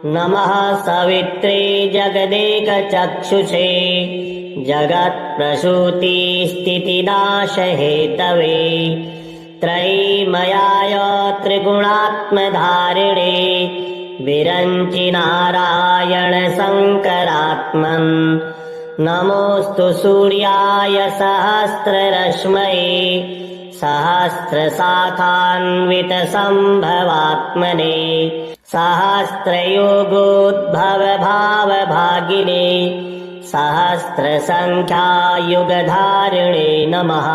नमः सवित्रे जगदेकचक्षुषे जगत्प्रसूतिस्थितिनाशहेतवे त्रयीमयाय त्रिगुणात्मधारिणे विरञ्चि नारायण शङ्करात्मन् नमोऽस्तु सूर्याय सहस्ररश्मये सहस्रशाखान्वितसम्भवात्मने सहस्रयोगोद्भवभावभागिने सहस्रसङ्ख्यायुगधारिणे नमः।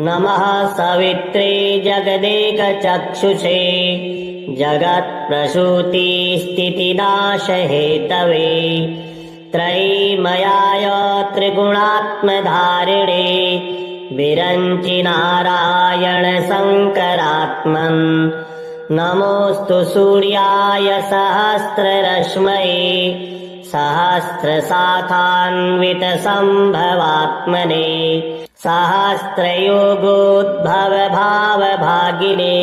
नमः सवित्रे जगदेकचक्षुषे जगत्प्रसूतिस्थितिनाशहेतवे त्रयीमयाय त्रिगुणात्मधारिणे विरञ्चि नारायण शङ्करात्मन् नमोऽस्तु सूर्याय सहस्ररश्मये सहस्रशाखान्वितसम्भवात्मने सहस्रयोगोद्भवभावभागिने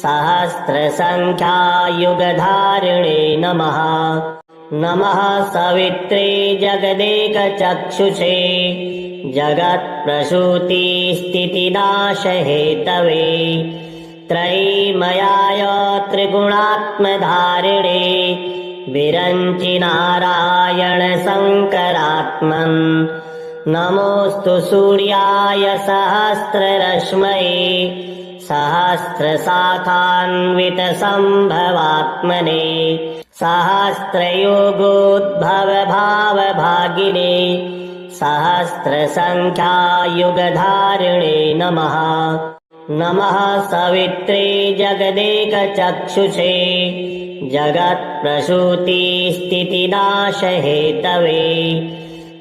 सहस्रसङ्ख्यायुगधारिणे नमः। नमः सवित्रे जगदेकचक्षुषे जगत्प्रसूतिस्थितिनाशहेतवे त्रयीमयाय त्रिगुणात्मधारिणे विरञ्चि नारायण शङ्करात्मन् नमोऽस्तु सूर्याय सहस्ररश्मये सहस्रशाखान्वितसम्भवात्मने सहस्रयोगोद्भवभावभागिने सहस्रसङ्ख्यायुगधारिणे नमः। नमः सवित्रे जगदेकचक्षुषे जगत्प्रसूतिस्थितिनाशहेतवे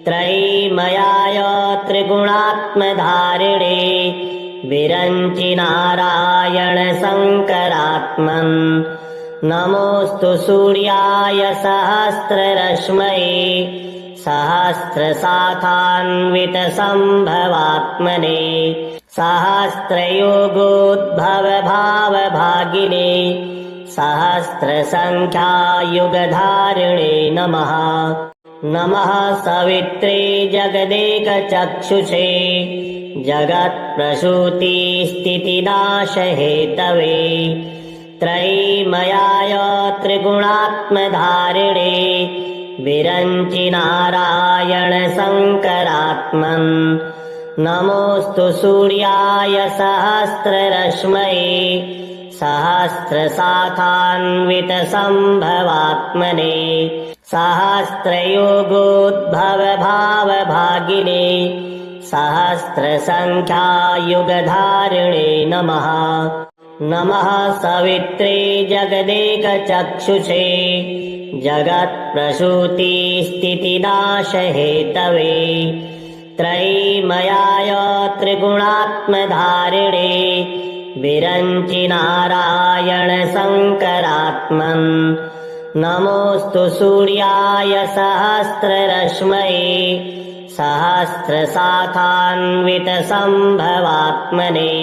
त्रयीमयाय त्रिगुणात्मधारिणे विरञ्चि नारायण शङ्करात्मन् नमोऽस्तु सूर्याय सहस्ररश्मये सहस्रशाखान्वितसम्भवात्मने सहस्रयोगोद्भवभावभागिने सहस्रसङ्ख्यायुगधारिणे नमः। नमः सवित्रे जगदेकचक्षुषे जगत्प्रसूतिस्थितिनाशहेतवे त्रयीमयाय त्रिगुणात्मधारिणे विरञ्चि नारायण शङ्करात्मन् नमोऽस्तु सूर्याय सहस्ररश्मये सहस्रशाखान्वितसम्भवात्मने सहस्रयोगोद्भवभावभागिने सहस्रसङ्ख्यायुगधारिणे नमः। नमः सवित्रे जगदेकचक्षुषे जगत्प्रसूतिस्थितिनाशहेतवे त्रयीमयाय त्रिगुणात्मधारिणे विरञ्चि नारायण शङ्करात्मन् नमोऽस्तु सूर्याय सहस्ररश्मये सहस्रशाखान्वितसम्भवात्मने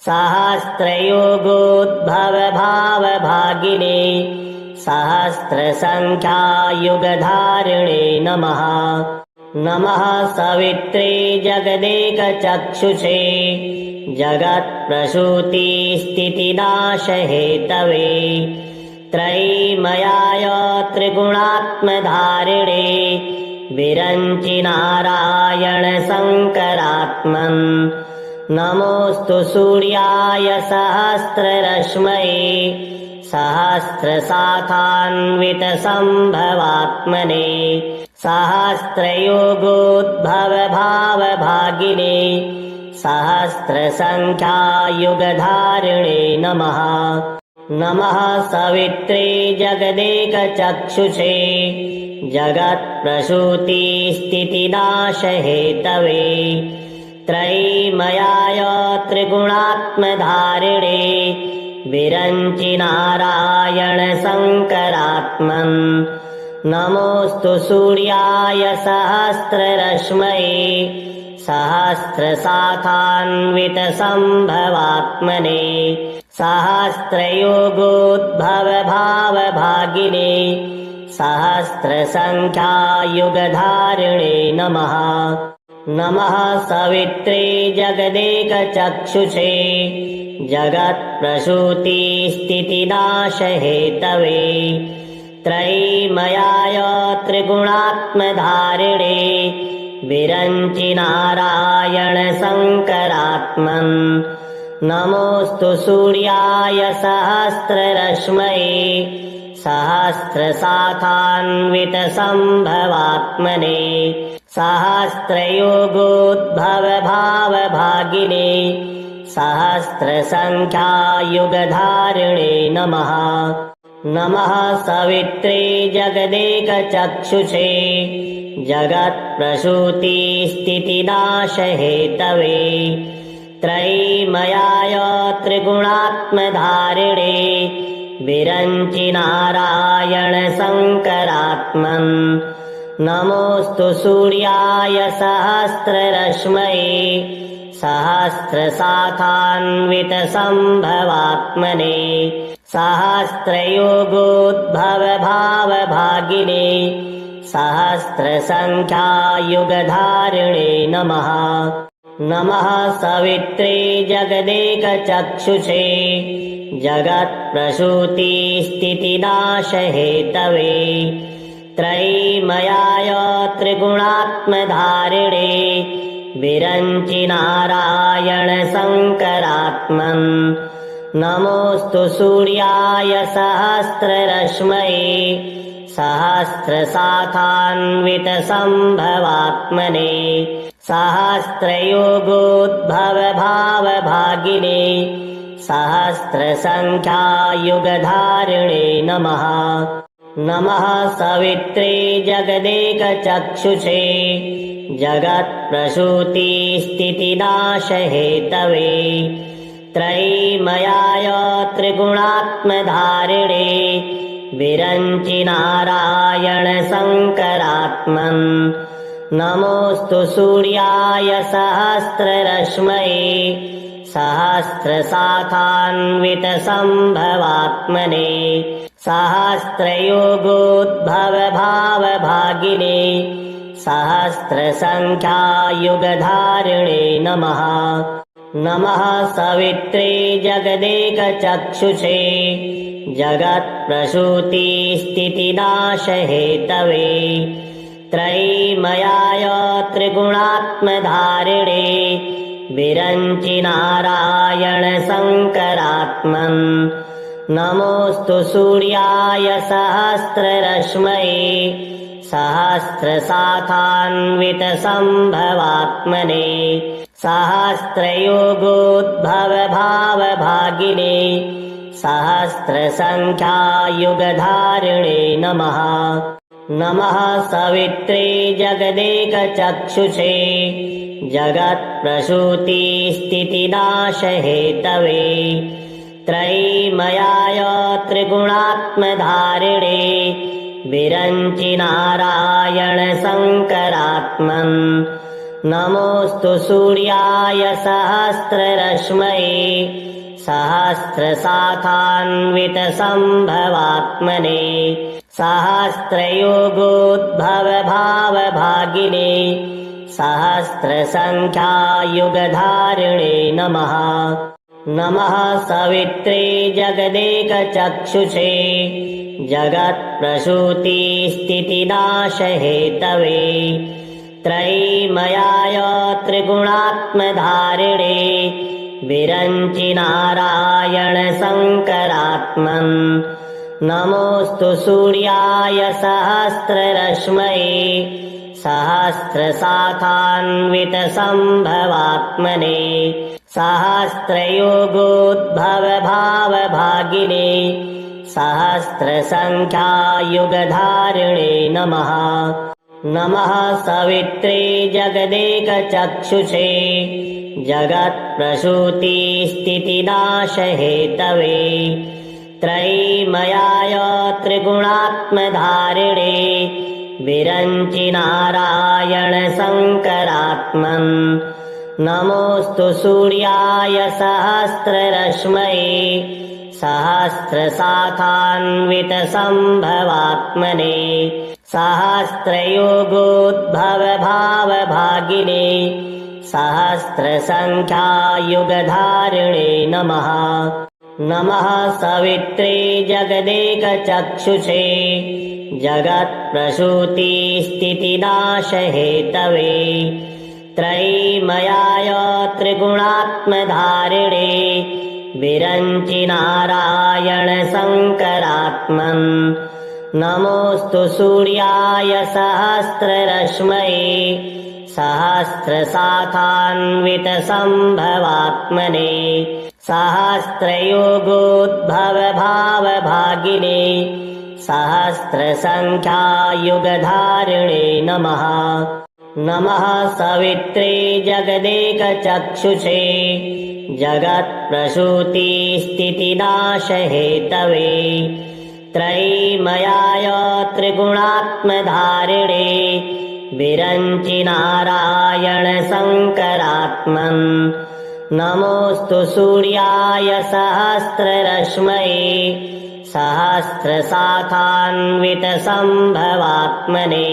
सहस्रयोगोद्भवभावभागिने सहस्रसङ्ख्यायुगधारिणे नमः। नमः सवित्रे जगदेकचक्षुषे जगत्प्रसूतिस्थितिनाशहेतवे त्रयीमयाय त्रिगुणात्मधारिणे विरञ्चि नारायण शङ्करात्मन् नमोऽस्तु सूर्याय सहस्ररश्मये सहस्रशाखान्वितसम्भवात्मने सहस्रयोगोद्भवभावभागिने सहस्रसङ्ख्यायुगधारिणे नमः। नमः सवित्रे जगदेकचक्षुषे जगत्प्रसूतिस्थितिनाशहेतवे त्रयीमयाय त्रिगुणात्मधारिणे विरञ्चि नारायण शङ्करात्मन् नमोऽस्तु सूर्याय सहस्ररश्मये सहस्रशाखान्वितसम्भवात्मने सहस्रयोगोद्भवभावभागिने सहस्रसङ्ख्यायुगधारिणे नमः। नमः सवित्रे जगदेकचक्षुषे जगत्प्रसूतिस्थितिनाशहेतवे त्रयीमयाय त्रिगुणात्मधारिणे विरञ्चि नारायण शङ्करात्मन् नमोऽस्तु सूर्याय सहस्ररश्मये सहस्रशाखान्वितसम्भवात्मने सहस्रयोगोद्भवभावभागिने सहस्रसङ्ख्यायुगधारिणे नमः। नमः सवित्रे जगदेकचक्षुषे जगत्प्रसूतिस्थितिनाशहेतवे त्रयीमयाय त्रिगुणात्मधारिणे विरञ्चि नारायण शङ्करात्मन् नमोऽस्तु सूर्याय सहस्ररश्मये सहस्रशाखान्वितसम्भवात्मने सहस्रयोगोद्भवभावभागिने सहस्रसङ्ख्यायुगधारिणे नमः। नमः सवित्रे जगदेकचक्षुषे जगत्प्रसूतिस्थितिनाशहेतवे त्रयीमयाय त्रिगुणात्मधारिणे विरञ्चि नारायण शङ्करात्मन् नमोऽस्तु सूर्याय सहस्ररश्मये सहस्रशाखान्वितसम्भवात्मने सहस्रयोगोद्भवभावभागिने सहस्रसङ्ख्यायुगधारिणे नमः। नमः सवित्रे जगदेकचक्षुषे जगत्प्रसूतिस्थितिनाशहेतवे त्रयीमयाय त्रिगुणात्मधारिणे विरञ्चि नारायण शङ्करात्मन् नमोऽस्तु सूर्याय सहस्ररश्मये सहस्रशाखान्वितसम्भवात्मने सहस्रयोगोद्भवभावभागिने सहस्रसङ्ख्यायुगधारिणे नमः। नमः सवित्रे जगदेकचक्षुषे जगत्प्रसूतिस्थितिनाशहेतवे त्रयीमयाय त्रिगुणात्मधारिणे विरञ्चि नारायण शङ्करात्मन् नमोऽस्तु सूर्याय सहस्ररश्मये सहस्रशाखान्वितसम्भवात्मने सहस्रयोगोद्भवभावभागिने सहस्रसङ्ख्यायुगधारिणे नमः। नमः सवित्रे जगदेकचक्षुषे जगत्प्रसूतिस्थितिनाशहेतवे त्रयीमयाय त्रिगुणात्मधारिणे विरञ्चि नारायण शङ्करात्मन् नमोऽस्तु सूर्याय सहस्ररश्मये सहस्रशाखान्वितसम्भवात्मने सहस्रयोगोद्भवभावभागिने सहस्रसङ्ख्यायुगधारिणे नमः। नमः सवित्रे जगदेकचक्षुषे जगत्प्रसूतिस्थितिनाशहेतवे त्रयीमयाय त्रिगुणात्मधारिणे विरञ्चि नारायण शङ्करात्मन् नमोऽस्तु सूर्याय सहस्ररश्मये सहस्रशाखान्वितसम्भवात्मने सहस्रयोगोद्भवभावभागिने सहस्रसङ्ख्यायुगधारिणे नमः। नमः सवित्रे जगदेकचक्षुषे जगत्प्रसूतिस्थितिनाशहेतवे त्रयीमयाय त्रिगुणात्मधारिणे विरञ्चि नारायण शङ्करात्मन् नमोऽस्तु सूर्याय सहस्ररश्मये सहस्रशाखान्वितसम्भवात्मने सहस्रयोगोद्भवभावभागिने सहस्रसङ्ख्यायुगधारिणे नमः। नमः सवित्रे जगदेकचक्षुषे जगत्प्रसूतिस्थितिनाशहेतवे त्रयीमयाय त्रिगुणात्मधारिणे विरञ्चि नारायण शङ्करात्मन् नमोऽस्तु सूर्याय सहस्ररश्मये सहस्रशाखान्वितसम्भवात्मने सहस्रयोगोद्भवभावभागिने सहस्रसङ्ख्यायुगधारिणे नमः। नमः सवित्रे जगदेकचक्षुषे जगत्प्रसूतिस्थितिनाशहेतवे त्रयीमयाय त्रिगुणात्मधारिणे विरञ्चि नारायण शङ्करात्मन् नमोऽस्तु सूर्याय सहस्ररश्मये सहस्रशाखान्वितसम्भवात्मने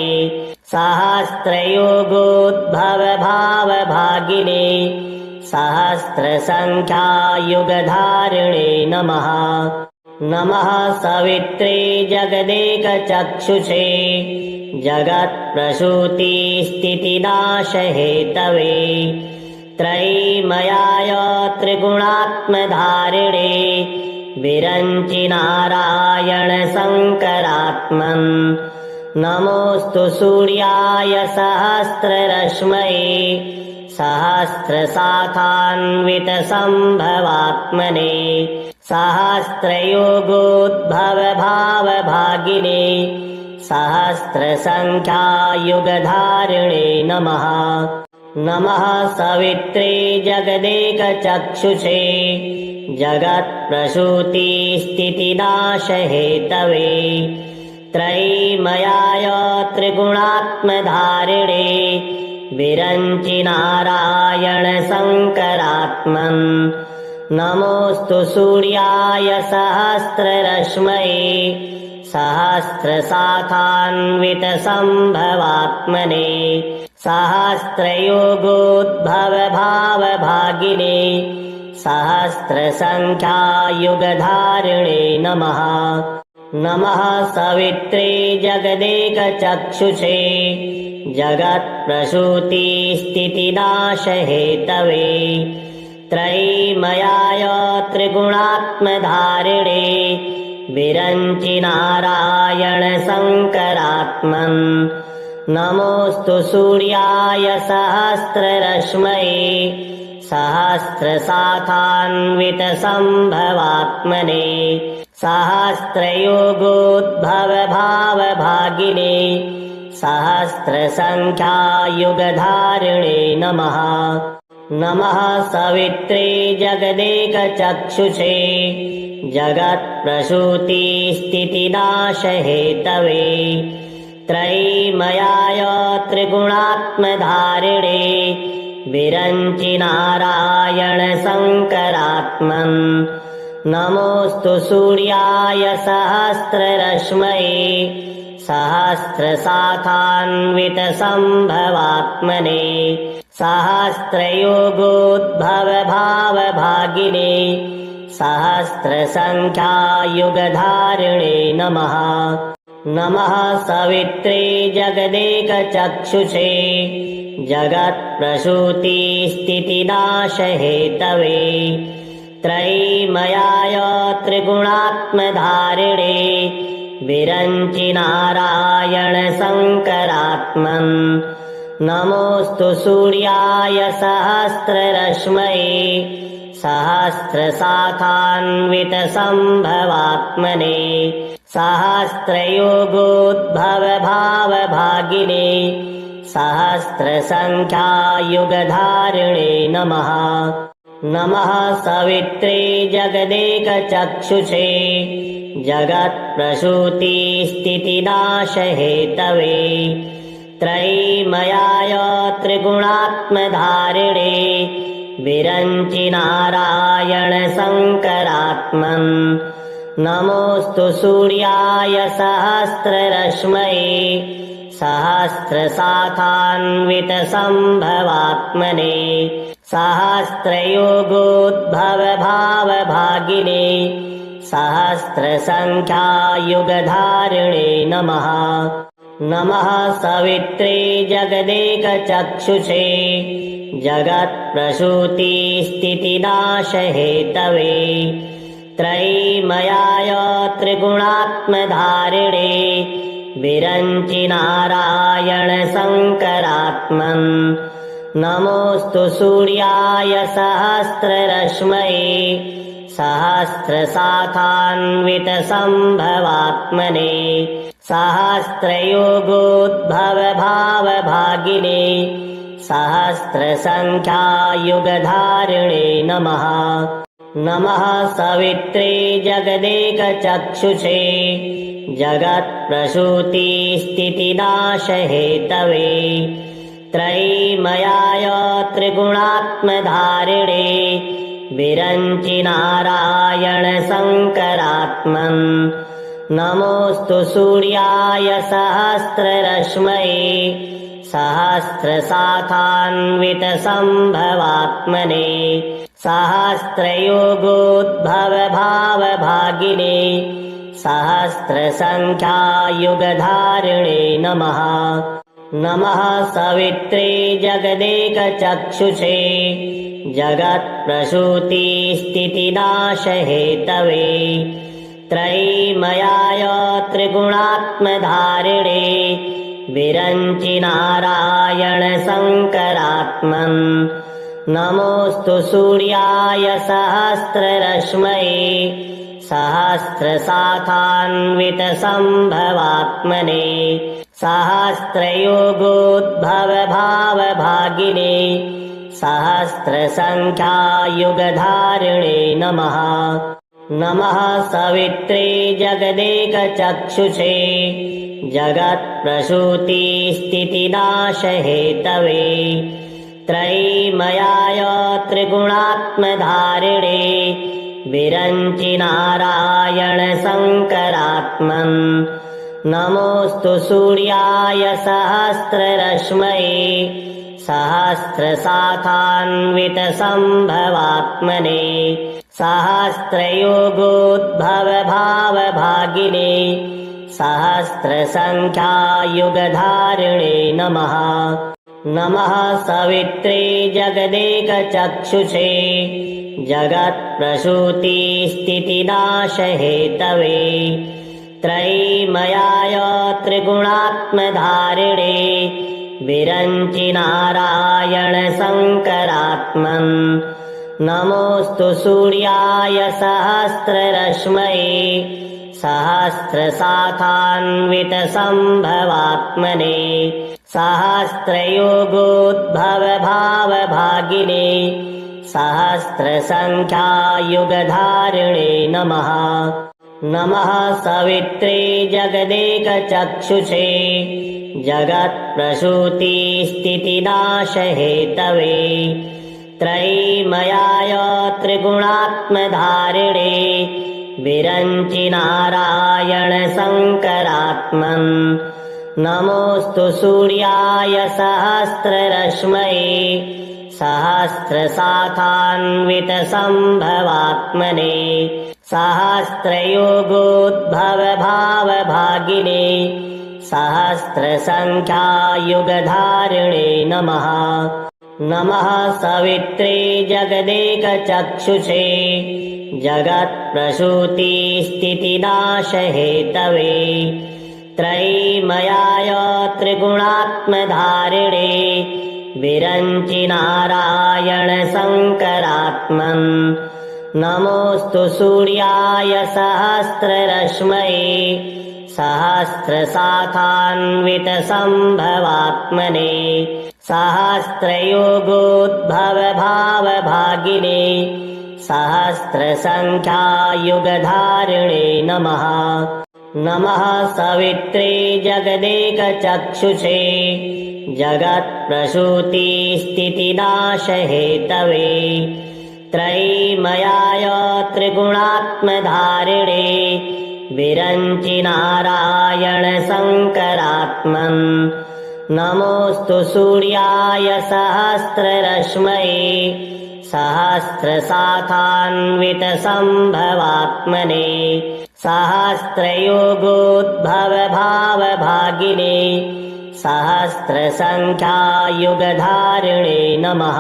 सहस्रयोगोद्भवभावभागिने सहस्रसङ्ख्यायुगधारिणे नमः। नमः सवित्रे जगदेकचक्षुषे जगत्प्रसूतिस्थितिनाशहेतवे त्रयीमयाय त्रिगुणात्मधारिणे विरञ्चि नारायण शङ्करात्मन् नमोऽस्तु सूर्याय सहस्ररश्मये सहस्रशाखान्वितसम्भवात्मने सहस्रयोगोद्भवभावभागिने सहस्रसङ्ख्यायुगधारिणे नमः। नमः सवित्रे जगदेकचक्षुषे जगत्प्रसूतिस्थितिनाशहेतवे त्रयीमयाय त्रिगुणात्मधारिणे विरञ्चि नारायण शङ्करात्मन् नमोऽस्तु सूर्याय सहस्ररश्मये सहस्रशाखान्वितसम्भवात्मने सहस्रयोगोद्भवभावभागिने सहस्रसङ्ख्यायुगधारिणे नमः। नमः सवित्रे जगदेकचक्षुषे जगत्प्रसूतिस्थितिनाशहेतवे त्रयीमयाय त्रिगुणात्मधारिणे विरञ्चि नारायण शङ्करात्मन् नमोऽस्तु सूर्याय सहस्ररश्मये सहस्रशाखान्वितसम्भवात्मने सहस्रयोगोद्भवभावभागिने सहस्रसङ्ख्यायुगधारिणे नमः। नमः सवित्रे जगदेकचक्षुषे जगत्प्रसूतिस्थितिनाशहेतवे त्रयीमयाय त्रिगुणात्मधारिणे विरञ्चि नारायण शङ्करात्मन् नमोऽस्तु सूर्याय सहस्ररश्मये सहस्रशाखान्वितसम्भवात्मने सहस्रयोगोद्भवभावभागिने सहस्रसङ्ख्यायुगधारिणे नमः। नमः सवित्रे जगदेकचक्षुषे जगत्प्रसूतिस्थितिनाशहेतवे त्रयीमयाय त्रिगुणात्मधारिणे विरञ्चि नारायण शङ्करात्मन् नमोऽस्तु सूर्याय सहस्ररश्मये सहस्रशाखान्वितसम्भवात्मने सहस्रयोगोद्भवभावभागिने सहस्रसङ्ख्यायुगधारिणे नमः। नमः सवित्रे जगदेकचक्षुषे जगत्प्रसूतिस्थितिनाशहेतवे त्रयीमयाय त्रिगुणात्मधारिणे विरञ्चि नारायण शङ्करात्मन् नमोऽस्तु सूर्याय सहस्ररश्मये सहस्रशाखान्वितसम्भवात्मने सहस्रयोगोद्भवभावभागिने सहस्रसङ्ख्यायुगधारिणे नमः। नमः सवित्रे जगदेकचक्षुषे जगत्प्रसूतिस्थितिनाशहेतवे त्रयीमयाय त्रिगुणात्मधारिणे विरञ्चि नारायण शङ्करात्मन् नमोऽस्तु सूर्याय सहस्ररश्मये सहस्रशाखान्वितसम्भवात्मने सहस्रयोगोद्भवभावभागिने सहस्रसङ्ख्यायुगधारिणे नमः। नमः सवित्रे जगदेकचक्षुषे जगत्प्रसूतिस्थितिनाशहेतवे त्रयीमयाय त्रिगुणात्मधारिणे विरञ्चि नारायण शङ्करात्मन् नमोऽस्तु सूर्याय सहस्ररश्मये सहस्रशाखान्वितसम्भवात्मने सहस्रयोगोद्भवभावभागिने सहस्रसङ्ख्यायुगधारिणे नमः। नमः सवित्रे जगदेकचक्षुषे जगत्प्रसूतिस्थितिनाशहेतवे त्रयीमयाय त्रिगुणात्मधारिणे विरञ्चि नारायण शङ्करात्मन् नमोऽस्तु सूर्याय सहस्ररश्मये सहस्रशाखान्वितसम्भवात्मने सहस्रयोगोद्भवभावभागिने सहस्रसङ्ख्यायुगधारिणे नमः। नमः सवित्रे जगदेकचक्षुषे जगत्प्रसूतिस्थितिनाशहेतवे त्रयीमयाय त्रिगुणात्मधारिणे विरञ्चि नारायण शङ्करात्मन् नमोऽस्तु सूर्याय सहस्ररश्मये सहस्रशाखान्वितसम्भवात्मने सहस्रयोगोद्भवभावभागिने सहस्रसङ्ख्यायुगधारिणे नमः। नमः सवित्रे जगदेकचक्षुषे जगत्प्रसूतिस्थितिनाशहेतवे त्रयीमयाय त्रिगुणात्मधारिणे विरञ्चि नारायण शङ्करात्मन् नमोऽस्तु सूर्याय सहस्ररश्मये सहस्रशाखान्वितसम्भवात्मने सहस्रयोगोद्भवभावभागिने सहस्रसङ्ख्यायुगधारिणे नमः। नमः सवित्रे जगदेकचक्षुषे जगत्प्रसूतिस्थितिनाशहेतवे त्रयीमयाय त्रिगुणात्मधारिणे विरञ्चि नारायण शङ्करात्मन् नमोऽस्तु सूर्याय सहस्ररश्मये सहस्रशाखान्वितसम्भवात्मने सहस्रयोगोद्भवभावभागिने सहस्रसङ्ख्यायुगधारिणे नमः। नमः सवित्रे जगदेकचक्षुषे जगत्प्रसूतिस्थितिनाशहेतवे त्रयीमयाय त्रिगुणात्मधारिणे विरञ्चि नारायण शङ्करात्मन् नमोऽस्तु सूर्याय सहस्ररश्मये सहस्रशाखान्वितसम्भवात्मने सहस्रयोगोद्भवभावभागिने सहस्रसङ्ख्यायुगधारिणे नमः। नमः सवित्रे जगदेकचक्षुषे जगत्प्रसूतिस्थितिनाशहेतवे त्रयीमयाय त्रिगुणात्मधारिणे विरञ्चि नारायण शङ्करात्मन् नमोऽस्तु सूर्याय सहस्ररश्मये सहस्रशाखान्वितसम्भवात्मने सहस्रयोगोद्भवभावभागिने सहस्रसङ्ख्यायुगधारिणे नमः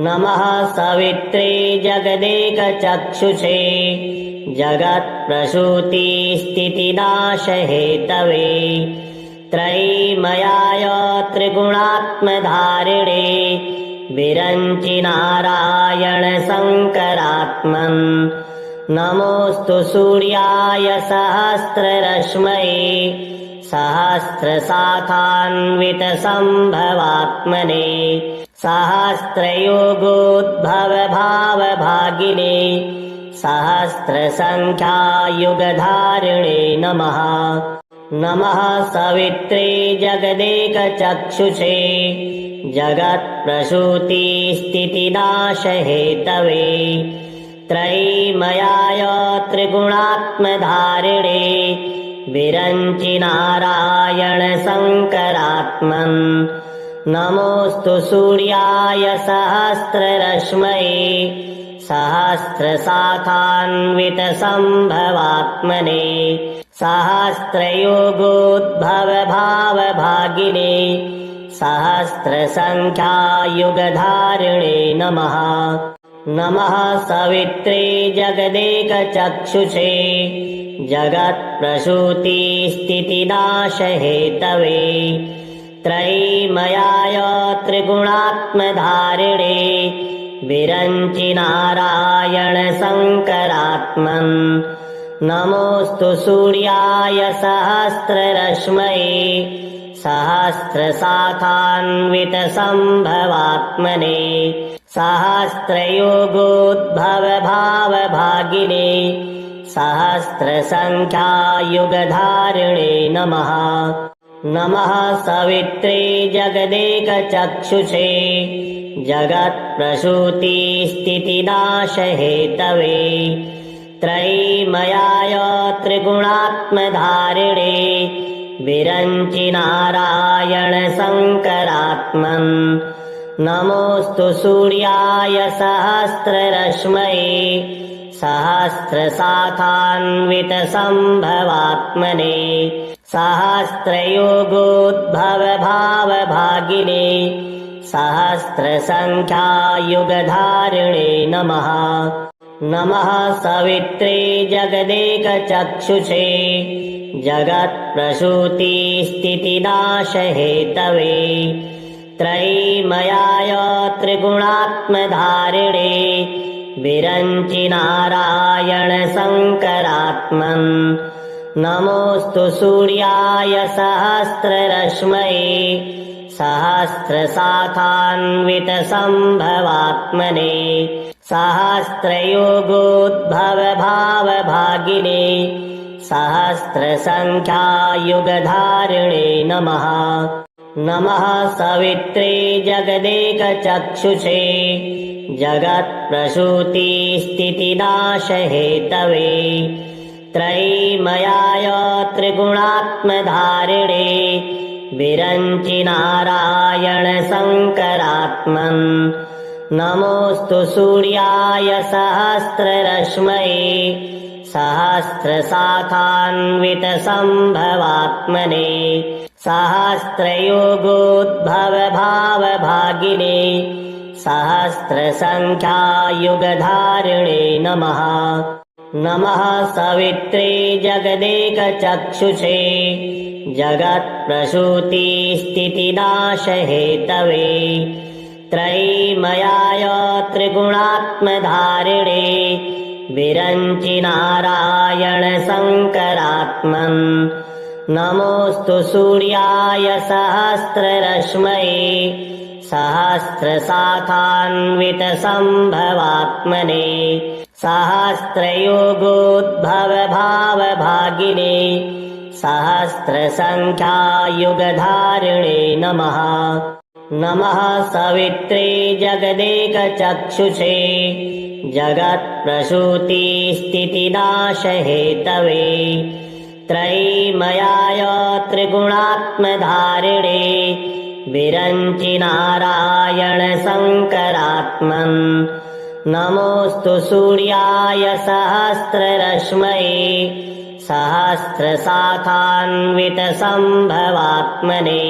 नमः सवित्रे जगदेकचक्षुषे जगत्प्रसूतिस्थितिनाशहेतवे त्रयीमयाय त्रिगुणात्मधारिणे विरञ्चि नारायण शङ्करात्मन् नमोऽस्तु सूर्याय सहस्ररश्मये सहस्रशाखान्वितसम्भवात्मने सहस्रयोगोद्भवभावभागिने सहस्रसङ्ख्यायुगधारिणे नमः नमः सवित्रे जगदेकचक्षुषे जगत्प्रसूतिस्थितिनाशहेतवे त्रयीमयाय त्रिगुणात्मधारिणे विरञ्चि नारायण शङ्करात्मन् नमोऽस्तु सूर्याय सहस्ररश्मये सहस्रशाखान्वितसम्भवात्मने सहस्रयोगोद्भवभावभागिने सहस्रसङ्ख्यायुगधारिणे नमः नमः सवित्रे जगदेकचक्षुषे जगत्प्रसूतिस्थितिनाशहेतवे त्रयीमयाय त्रिगुणात्मधारिणे विरञ्चि नारायण शङ्करात्मन् नमोऽस्तु सूर्याय सहस्ररश्मये सहस्रशाखान्वितसम्भवात्मने सहस्रयोगोद्भवभावभागिने सहस्रसङ्ख्यायुगधारिणे नमः नमः सवित्रे जगदेकचक्षुषे जगत्प्रसूतिस्थितिनाशहेतवे त्रयीमयाय त्रिगुणात्मधारिणे विरञ्चि नारायण शङ्करात्मन् नमोऽस्तु सूर्याय सहस्ररश्मये सहस्रशाखान्वितसम्भवात्मने सहस्रयोगोद्भवभावभागिने सहस्रसङ्ख्यायुगधारिणे नमः नमः सवित्रे जगदेकचक्षुषे जगत्प्रसूतिस्थितिनाशहेतवे त्रयीमयाय त्रिगुणात्मधारिणे विरञ्चि नारायण शङ्करात्मन् नमोऽस्तु सूर्याय सहस्ररश्मये सहस्रशाखान्वितसम्भवात्मने सहस्रयोगोद्भवभावभागिने सहस्रसङ्ख्यायुगधारिणे नमः नमः सवित्रे जगदेकचक्षुषे जगत्प्रसूतिस्थितिनाशहेतवे त्रयीमयाय त्रिगुणात्मधारिणे विरञ्चि नारायण शङ्करात्मन् नमोऽस्तु सूर्याय सहस्ररश्मये सहस्रशाखान्वितसम्भवात्मने सहस्रयोगोद्भवभावभागिने सहस्रसङ्ख्यायुगधारिणे नमः नमः सवित्रे जगदेकचक्षुषे जगत्प्रसूतिस्थितिनाशहेतवे त्रयीमयाय त्रिगुणात्मधारिणे विरञ्चि नारायण शङ्करात्मन् नमोऽस्तु सूर्याय सहस्ररश्मये सहस्रशाखान्वितसम्भवात्मने सहस्रयोगोद्भवभावभागिने सहस्रसङ्ख्यायुगधारिणे नमः। नमः सवित्रे जगदेकचक्षुषे जगत्प्रसूतिस्थितिनाशहेतवे त्रयीमयाय त्रिगुणात्मधारिणे विरञ्चि नारायण शङ्करात्मन् नमोऽस्तु सूर्याय सहस्ररश्मये सहस्रशाखान्वितसम्भवात्मने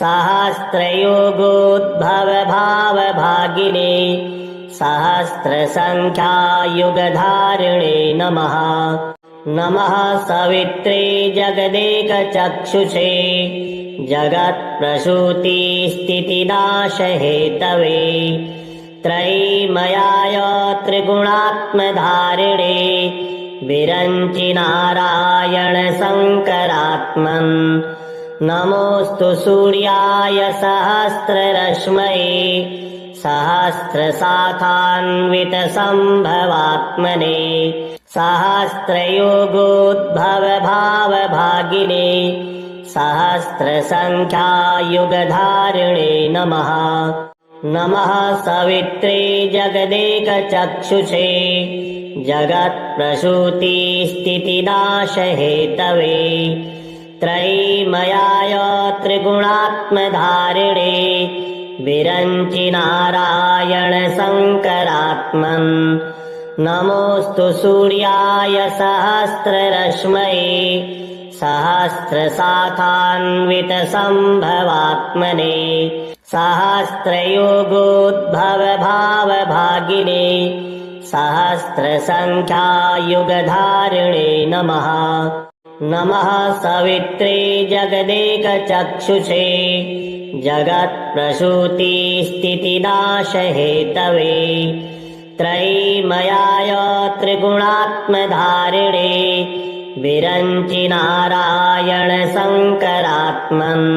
सहस्रयोगोद्भवभावभागिने सहस्रसङ्ख्यायुगधारिणे नमः। नमः सवित्रे जगदेकचक्षुषे जगत्प्रसूतिस्थितिनाशहेतवे त्रयीमयाय त्रिगुणात्मधारिणे विरञ्चि नारायण शङ्करात्मन् नमोऽस्तु सूर्याय सहस्ररश्मये सहस्रशाखान्वितसम्भवात्मने सहस्रयोगोद्भवभावभागिने सहस्रसङ्ख्यायुगधारिणे नमः। नमः सवित्रे जगदेकचक्षुषे जगत्प्रसूतिस्थितिनाशहेतवे त्रयीमयाय त्रिगुणात्मधारिणे विरञ्चि नारायण शङ्करात्मन् नमोऽस्तु सूर्याय सहस्ररश्मये सहस्रशाखान्वितसम्भवात्मने सहस्रयोगोद्भवभावभागिने सहस्रसङ्ख्यायुगधारिणे नमः। नमः सवित्रे जगदेकचक्षुषे जगत्प्रसूतिस्थितिनाशहेतवे त्रयीमयाय त्रिगुणात्मधारिणे विरञ्चि नारायण शङ्करात्मन्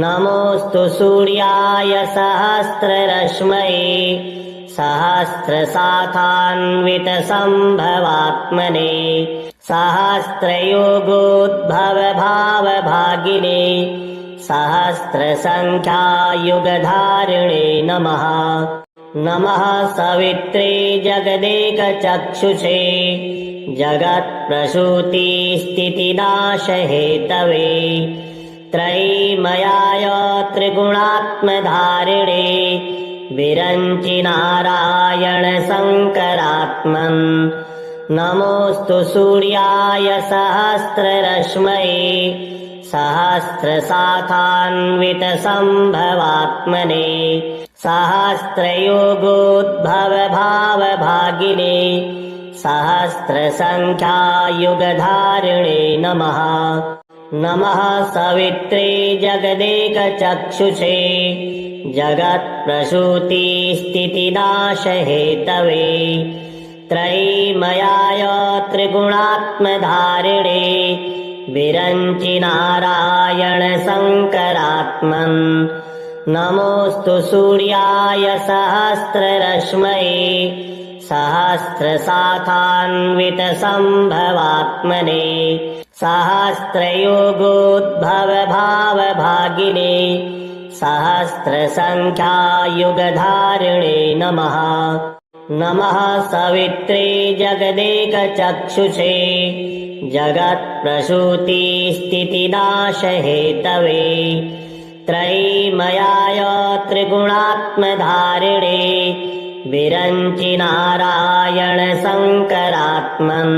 नमोऽस्तु सूर्याय सहस्ररश्मये सहस्रशाखान्वितसम्भवात्मने सहस्रयोगोद्भवभावभागिने सहस्रसङ्ख्यायुगधारिणे नमः। नमः सवित्रे जगदेकचक्षुषे जगत्प्रसूतिस्थितिनाशहेतवे त्रयीमयाय त्रिगुणात्मधारिणे विरञ्चि नारायण शङ्करात्मन् नमोऽस्तु सूर्याय सहस्ररश्मये सहस्रशाखान्वितसम्भवात्मने सहस्रयोगोद्भवभावभागिने सहस्रसङ्ख्यायुगधारिणे नमः। नमः सवित्रे जगदेकचक्षुषे जगत्प्रसूतिस्थितिनाशहेतवे त्रयीमयाय त्रिगुणात्मधारिणे विरञ्चि नारायण शङ्करात्मन् नमोऽस्तु सूर्याय सहस्ररश्मये सहस्रशाखान्वितसम्भवात्मने सहस्रयोगोद्भवभावभागिने सहस्रसङ्ख्यायुगधारिणे नमः। नमः सवित्रे जगदेकचक्षुषे जगत्प्रसूतिस्थितिनाशहेतवे त्रयीमयाय त्रिगुणात्मधारिणे विरञ्चि नारायण शङ्करात्मन्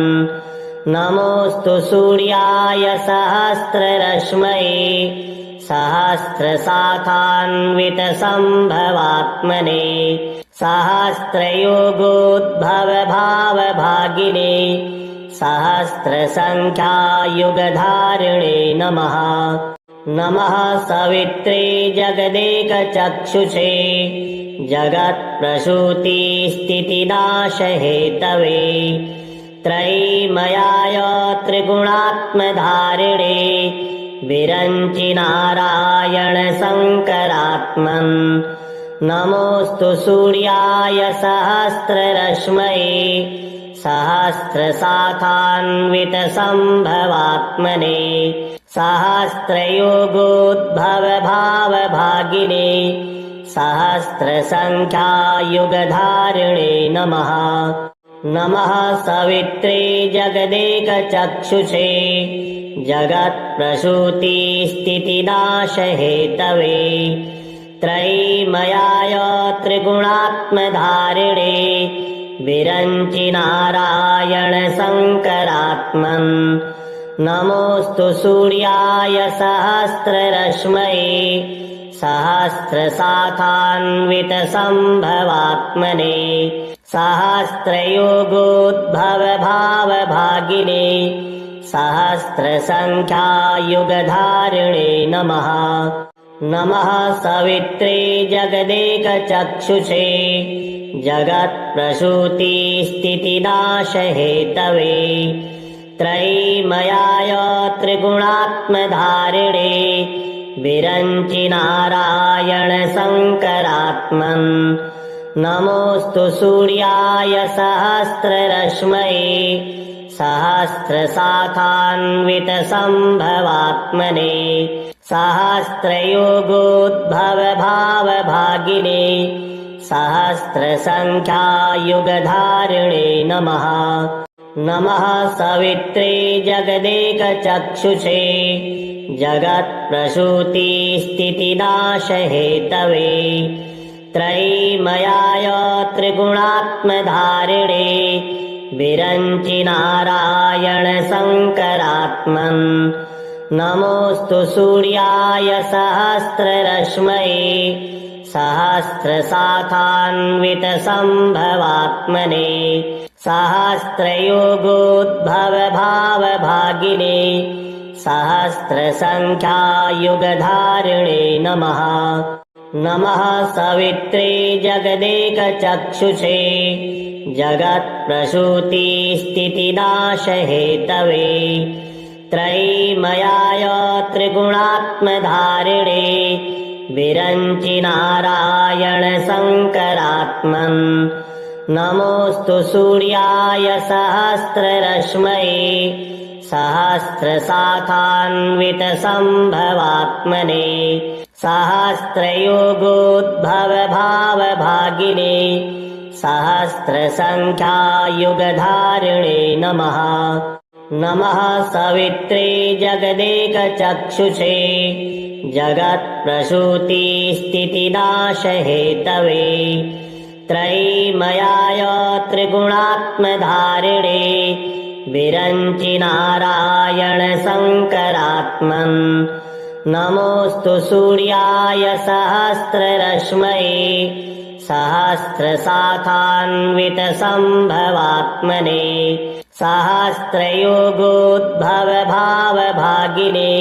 नमोऽस्तु सूर्याय सहस्ररश्मये सहस्रशाखान्वितसम्भवात्मने सहस्रयोगोद्भवभावभागिने सहस्रसङ्ख्यायुगधारिणे नमः। नमः सवित्रे जगदेकचक्षुषे जगत्प्रसूतिस्थितिनाशहेतवे त्रयीमयाय त्रिगुणात्मधारिणे विरञ्चि नारायण शङ्करात्मन् नमोऽस्तु सूर्याय सहस्ररश्मये सहस्रशाखान्वितसम्भवात्मने सहस्रयोगोद्भवभावभागिने सहस्रसङ्ख्यायुगधारिणे नमः। नमः सवित्रे जगदेकचक्षुषे जगत्प्रसूतिस्थितिनाशहेतवे त्रयीमयाय त्रिगुणात्मधारिणे विरञ्चि नारायण शङ्करात्मन्। नमोऽस्तु सूर्याय सहस्ररश्मये सहस्रशाखान्वितसम्भवात्मने सहस्रयोगोद्भवभावभागिने सहस्रसङ्ख्यायुगधारिणे नमः। नमः सवित्रे जगदेकचक्षुषे जगत्प्रसूतिस्थितिनाशहेतवे त्रयीमयाय त्रिगुणात्मधारिणे विरञ्चि नारायण शङ्करात्मन्। नमोऽस्तु सूर्याय सहस्ररश्मये सहस्रशाखान्वितसम्भवात्मने सहस्रयोगोद्भवभावभागिने सहस्रसङ्ख्यायुगधारिणे नमः। नमः सवित्रे जगदेकचक्षुषे जगत्प्रसूतिस्थितिनाशहेतवे त्रयीमयाय त्रिगुणात्मधारिणे विरञ्चि नारायण शङ्करात्मन्। नमोऽस्तु सूर्याय सहस्ररश्मये सहस्रशाखान्वितसम्भवात्मने सहस्रयोगोद्भवभावभागिने सहस्रसङ्ख्यायुगधारिणे नमः। नमः सवित्रे जगदेकचक्षुषे जगत्प्रसूतिस्थितिनाशहेतवे त्रयीमयाय त्रिगुणात्मधारिणे विरञ्चि नारायण शङ्करात्मन्। नमोऽस्तु सूर्याय सहस्ररश्मये सहस्रशाखान्वितसम्भवात्मने सहस्रयोगोद्भवभावभागिने सहस्रसङ्ख्यायुगधारिणे नमः। नमः सवित्रे जगदेकचक्षुषे जगत्प्रसूतिस्थितिनाशहेतवे त्रयीमयाय त्रिगुणात्मधारिणे विरञ्चि नारायण शङ्करात्मन्। नमोऽस्तु सूर्याय सहस्ररश्मये सहस्रशाखान्वितसम्भवात्मने सहस्रयोगोद्भवभावभागिने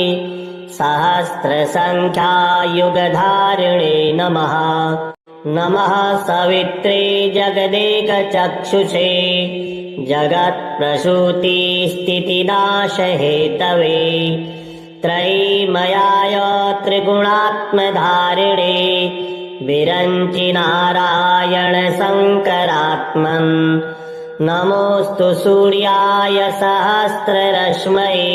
सहस्रसङ्ख्यायुगधारिणे नमः। नमः सवित्रे जगदेकचक्षुषे जगत्प्रसूतिस्थितिनाशहेतवे त्रयीमयाय त्रिगुणात्मधारिणे विरञ्चि नारायण शङ्करात्मन्। नमोऽस्तु सूर्याय सहस्ररश्मये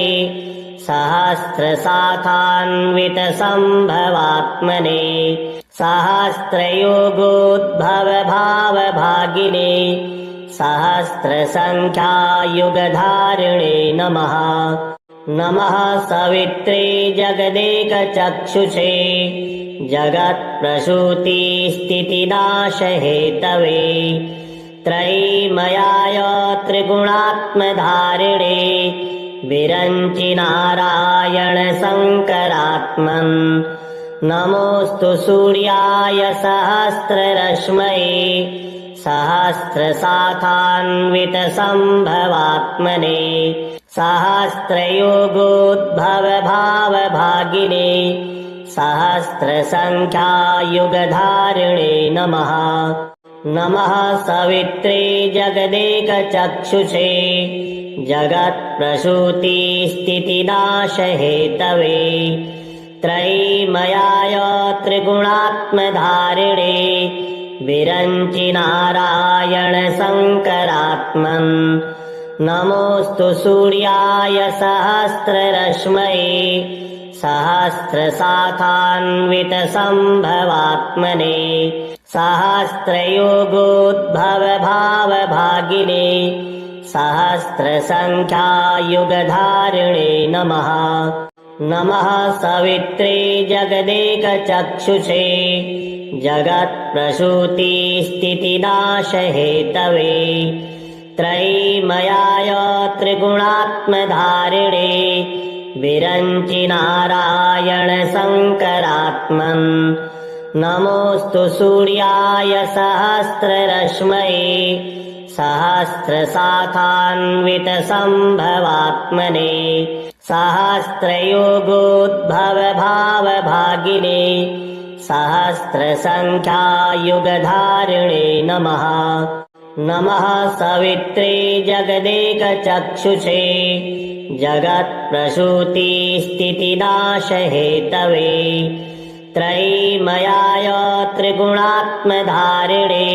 सहस्रशाखान्वितसम्भवात्मने सहस्रयोगोद्भवभावभागिने सहस्रसङ्ख्यायुगधारिणे नमः। नमः सवित्रे जगदेकचक्षुषे जगत्प्रसूतिस्थितिनाशहेतवे त्रयीमयाय त्रिगुणात्मधारिणे विरञ्चि नारायण शङ्करात्मन्। नमोऽस्तु सूर्याय सहस्ररश्मये सहस्रशाखान्वितसम्भवात्मने सहस्रयोगोद्भवभावभागिने सहस्रसङ्ख्यायुगधारिणे नमः। नमः सवित्रे जगदेकचक्षुषे जगत्प्रसूतिस्थितिनाशहेतवे त्रयीमयाय त्रिगुणात्मधारिणे विरञ्चि नारायण शङ्करात्मन् नमोऽस्तु सूर्याय सहस्ररश्मये सहस्रशाखान्वितसम्भवात्मने सहस्रयोगोद्भवभावभागिने सहस्रसङ्ख्यायुगधारिणे नमः। नमः सवित्रे जगदेकचक्षुषे जगत्प्रसूतिस्थितिनाशहेतवे त्रयीमयाय त्रिगुणात्मधारिणे विरञ्चि नारायण शङ्करात्मन् नमोऽस्तु सूर्याय सहस्ररश्मये सहस्रशाखान्वितसम्भवात्मने सहस्रयोगोद्भवभावभागिने सहस्रसङ्ख्यायुगधारिणे नमः। नमः सवित्रे जगदेकचक्षुषे जगत्प्रसूतिस्थितिनाशहेतवे त्रयीमयाय त्रिगुणात्मधारिणे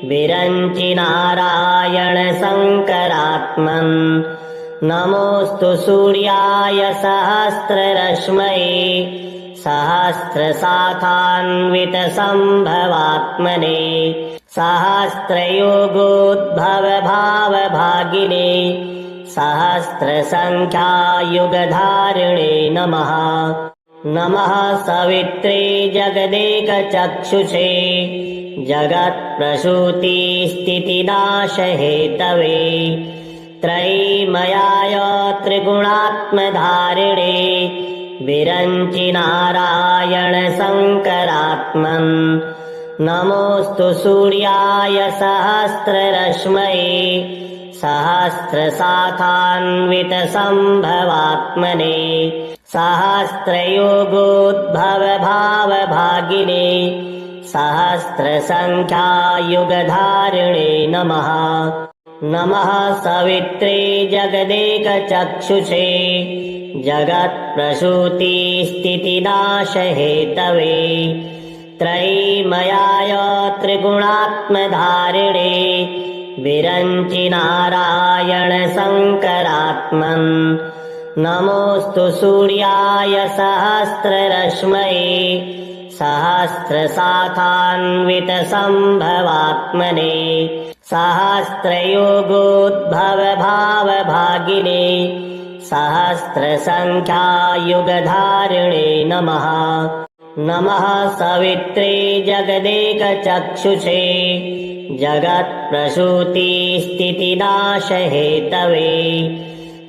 विरञ्चि नारायण शङ्करात्मन् नमोऽस्तु सूर्याय सहस्ररश्मये सहस्रशाखान्वितसम्भवात्मने सहस्रयोगोद्भवभावभागिने सहस्रसङ्ख्यायुगधारिणे नमः। नमः सवित्रे जगदेकचक्षुषे जगत्प्रसूतिस्थितिनाशहेतवे त्रयीमयाय त्रिगुणात्मधारिणे विरञ्चि नारायण शङ्करात्मन् नमोऽस्तु सूर्याय सहस्ररश्मये सहस्रशाखान्वितसम्भवात्मने सहस्रयोगोद्भवभावभागिने सहस्रसङ्ख्यायुगधारिणे नमः। नमः सवित्रे जगदेकचक्षुषे जगत्प्रसूतिस्थितिनाशहेतवे त्रयीमयाय त्रिगुणात्मधारिणे विरञ्चि नारायण शङ्करात्मन् नमोऽस्तु सूर्याय सहस्ररश्मये सहस्रशाखान्वितसम्भवात्मने सहस्रयोगोद्भवभावभागिने सहस्रसङ्ख्यायुगधारिणे नमः। नमः सवित्रे जगदेकचक्षुषे जगत्प्रसूतिस्थितिनाशहेतवे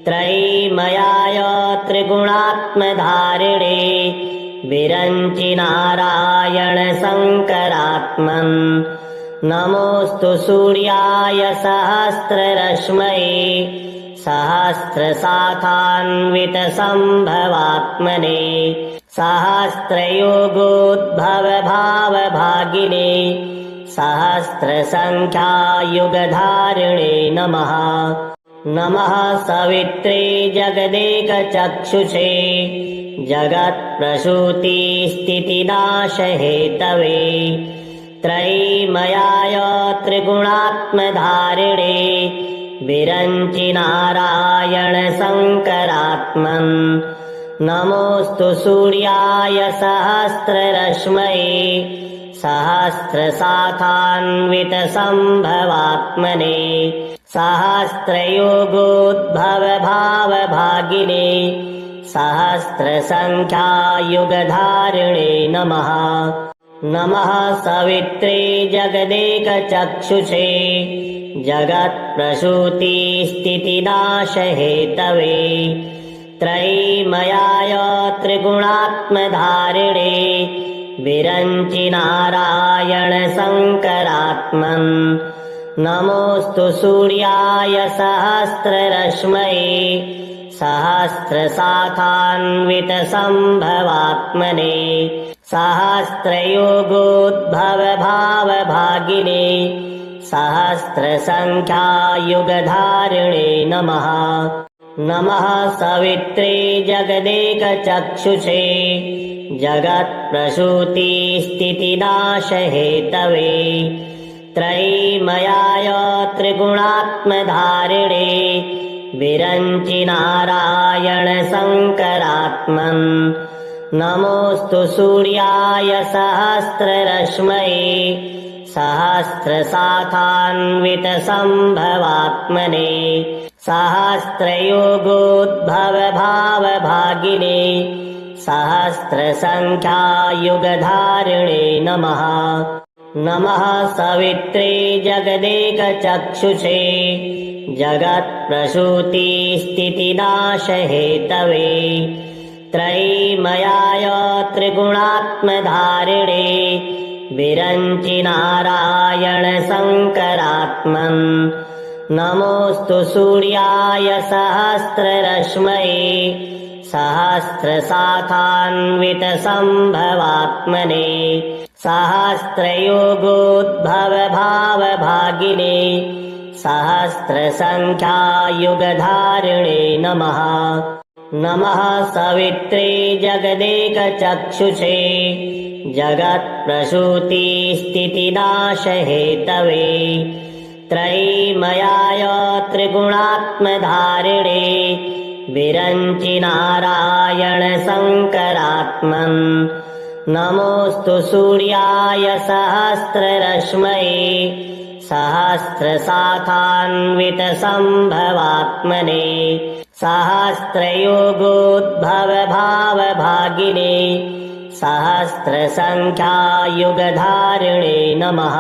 त्रयीमयाय त्रिगुणात्मधारिणे विरञ्चि नारायण शङ्करात्मन् नमोऽस्तु सूर्याय सहस्ररश्मये सहस्रशाखान्वितसम्भवात्मने सहस्रयोगोद्भवभावभागिने सहस्रसङ्ख्यायुगधारिणे नमः। नमः सवित्रे जगदेकचक्षुषे जगत्प्रसूतिस्थितिनाशहेतवे त्रयीमयाय त्रिगुणात्मधारिणे विरञ्चि नारायण शङ्करात्मन् नमोऽस्तु सूर्याय सहस्ररश्मये सहस्रशाखान्वितसम्भवात्मने सहस्रयोगोद्भवभावभागिने सहस्रसङ्ख्यायुगधारिणे नमः। नमः सवित्रे जगदेकचक्षुषे जगत्प्रसूतिस्थितिनाशहेतवे त्रयीमयाय त्रिगुणात्मधारिणे विरञ्चि नारायण शङ्करात्मन् नमोऽस्तु सूर्याय सहस्ररश्मये सहस्रशाखान्वितसम्भवात्मने सहस्रयोगोद्भवभावभागिने सहस्रसङ्ख्यायुगधारिणे नमः। नमः सवित्रे जगदेकचक्षुषे जगत्प्रसूतिस्थितिनाशहेतवे त्रयीमयाय त्रिगुणात्मधारिणे विरञ्चि नारायण शङ्करात्मन् नमोऽस्तु सूर्याय सहस्ररश्मये सहस्रशाखान्वितसम्भवात्मने सहस्रयोगोद्भवभावभागिने सहस्रसङ्ख्यायुगधारिणे नमः नमः सवित्रे जगदेकचक्षुषे जगत्प्रसूतिस्थितिनाशहेतवे त्रयीमयाय त्रिगुणात्मधारिणे विरञ्चि नारायण शङ्करात्मन् नमोऽस्तु सूर्याय सहस्ररश्मये सहस्रशाखान्वितसम्भवात्मने सहस्रयोगोद्भवभावभागिने सहस्रसङ्ख्यायुगधारिणे नमः नमः सवित्रे जगदेकचक्षुषे जगत्प्रसूतिस्थितिनाशहेतवे त्रयीमयाय त्रिगुणात्मधारिणे विरञ्चि नारायण शङ्करात्मन् नमोऽस्तु सूर्याय सहस्ररश्मये सहस्रशाखान्वितसम्भवात्मने सहस्रयोगोद्भवभावभागिने सहस्रसङ्ख्यायुगधारिणे नमः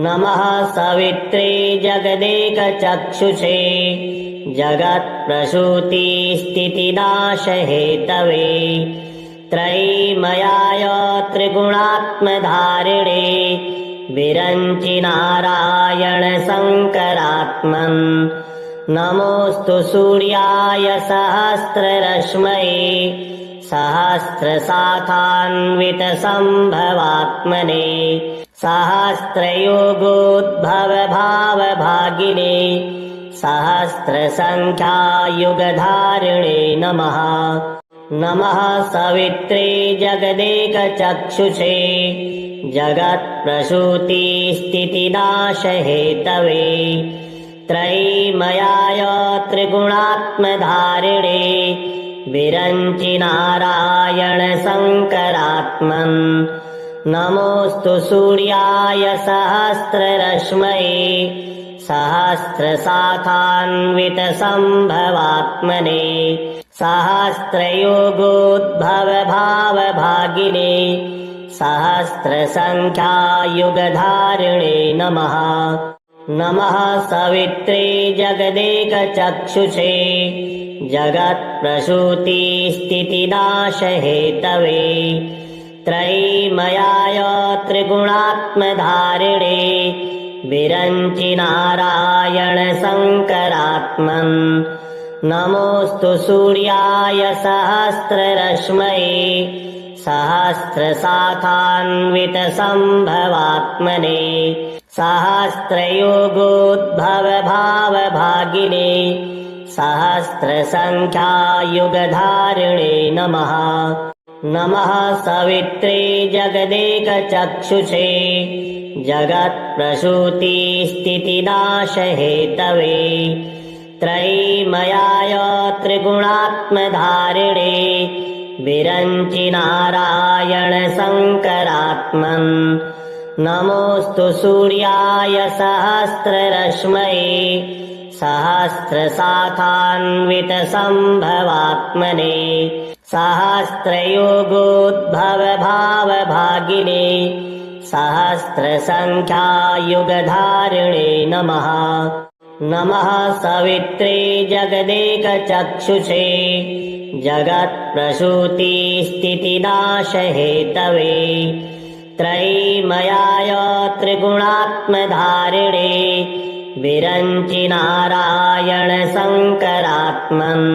नमः सवित्रे जगदेकचक्षुषे जगत्प्रसूतिस्थितिनाशहेतवे त्रयीमयाय त्रिगुणात्मधारिणे विरञ्चि नारायण शङ्करात्मन् नमोऽस्तु सूर्याय सहस्ररश्मये सहस्रशाखान्वितसम्भवात्मने सहस्रयोगोद्भवभावभागिने सहस्रसङ्ख्यायुगधारिणे नमः नमः सवित्रे जगदेकचक्षुषे जगत्प्रसूतिस्थितिनाशहेतवे त्रयीमयाय त्रिगुणात्मधारिणे विरञ्चि नारायण शङ्करात्मन् नमोऽस्तु सूर्याय सहस्ररश्मये सहस्रशाखान्वितसम्भवात्मने सहस्रयोगोद्भवभावभागिने सहस्रसङ्ख्यायुगधारिणे नमः नमः सवित्रे जगदेकचक्षुषे जगत्प्रसूतिस्थितिनाशहेतवे त्रयीमयाय त्रिगुणात्मधारिणे विरञ्चि नारायण शङ्करात्मन् नमोऽस्तु सूर्याय सहस्ररश्मये सहस्रशाखान्वितसम्भवात्मने सहस्रयोगोद्भवभावभागिने सहस्रसङ्ख्यायुगधारिणे नमः नमः सवित्रे जगदेकचक्षुषे जगत्प्रसूतिस्थितिनाशहेतवे त्रयीमयाय त्रिगुणात्मधारिणे विरञ्चि नारायण शङ्करात्मन् नमोऽस्तु सूर्याय सहस्ररश्मये सहस्रशाखान्वितसम्भवात्मने सहस्रयोगोद्भवभावभागिने सहस्रसङ्ख्यायुगधारिणे नमः नमः सवित्रे जगदेकचक्षुषे जगत्प्रसूतिस्थितिनाशहेतवे त्रयीमयाय त्रिगुणात्मधारिणे विरञ्चि नारायण शङ्करात्मन्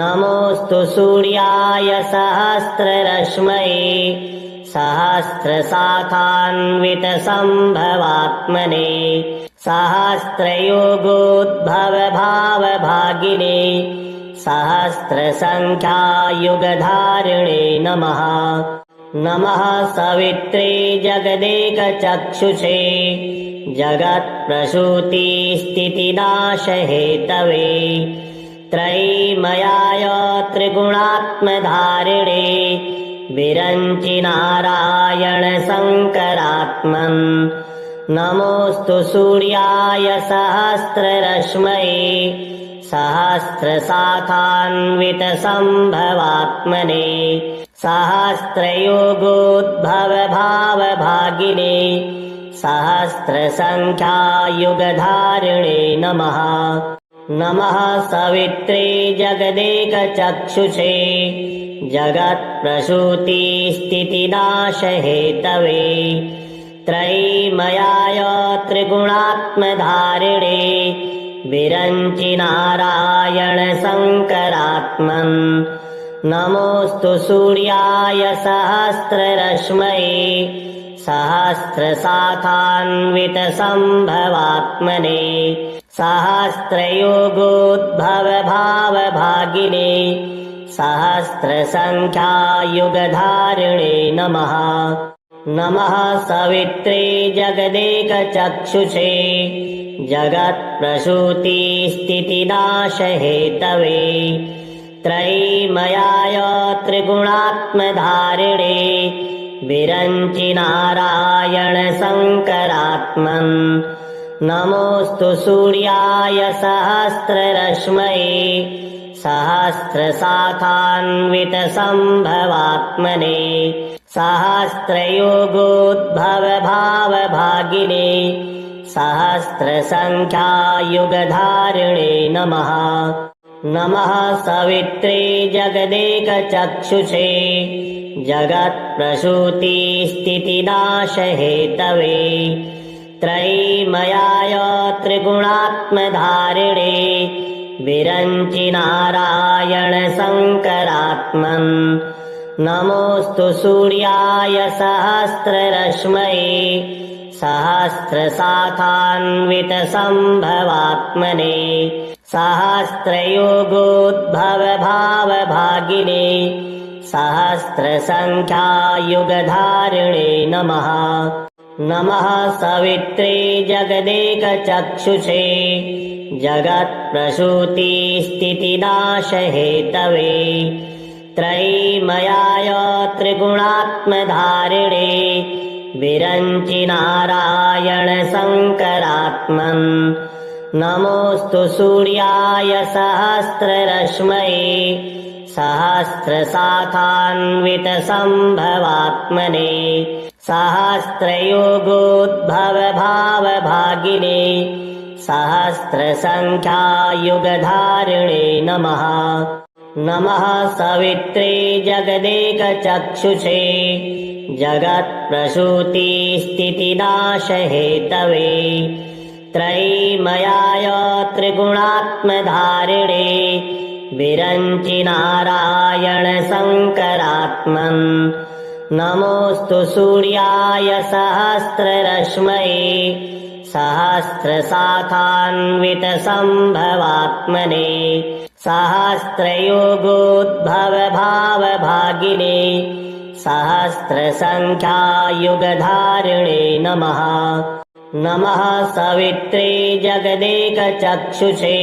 नमोऽस्तु सूर्याय सहस्ररश्मये सहस्रशाखान्वितसम्भवात्मने सहस्रयोगोद्भवभावभागिने सहस्रसङ्ख्यायुगधारिणे नमः। नमः सवित्रे जगदेकचक्षुषे जगत्प्रसूतिस्थितिनाशहेतवे त्रयीमयाय त्रिगुणात्मधारिणे विरञ्चि नारायण शङ्करात्मन् नमोऽस्तु सूर्याय सहस्ररश्मये सहस्रशाखान्वितसम्भवात्मने सहस्रयोगोद्भवभावभागिने सहस्रसङ्ख्यायुगधारिणे नमः। नमः सवित्रे जगदेकचक्षुषे जगत्प्रसूतिस्थितिनाशहेतवे त्रयीमयाय त्रिगुणात्मधारिणे विरञ्चि नारायण शङ्करात्मन् नमोऽस्तु सूर्याय सहस्ररश्मये सहस्रशाखान्वितसम्भवात्मने सहस्रयोगोद्भवभावभागिने सहस्रसङ्ख्यायुगधारिणे नमः। नमः सवित्रे जगदेकचक्षुषे जगत्प्रसूतिस्थितिनाशहेतवे त्रयीमयाय त्रिगुणात्मधारिणे विरञ्चि नारायण शङ्करात्मन् नमोऽस्तु सूर्याय सहस्ररश्मये सहस्रशाखान्वितसम्भवात्मने सहस्रयोगोद्भवभावभागिने सहस्रसङ्ख्यायुगधारिणे नमः। नमः सवित्रे जगदेकचक्षुषे जगत्प्रसूतिस्थितिनाशहेतवे त्रयीमयाय त्रिगुणात्मधारिणे विरञ्चि नारायण शङ्करात्मन् नमोऽस्तु सूर्याय सहस्ररश्मये सहस्रशाखान्वितसम्भवात्मने सहस्रयोगोद्भवभावभागिने सहस्रसङ्ख्यायुगधारिणे नमः। नमः सवित्रे जगदेकचक्षुषे जगत्प्रसूतिस्थितिनाशहेतवे त्रयीमयाय त्रिगुणात्मधारिणे विरञ्चि नारायण शङ्करात्मन् नमोऽस्तु सूर्याय सहस्ररश्मये सहस्रशाखान्वितसम्भवात्मने सहस्रयोगोद्भवभावभागिने सहस्रसङ्ख्यायुगधारिणे नमः। नमः सवित्रे जगदेकचक्षुषे जगत्प्रसूतिस्थितिनाशहेतवे त्रयीमयाय त्रिगुणात्मधारिणे विरञ्चि नारायण शङ्करात्मन् नमोऽस्तु सूर्याय सहस्ररश्मये सहस्रशाखान्वितसम्भवात्मने सहस्रयोगोद्भवभावभागिने सहस्रसङ्ख्यायुगधारिणे नमः। नमः सवित्रे जगदेकचक्षुषे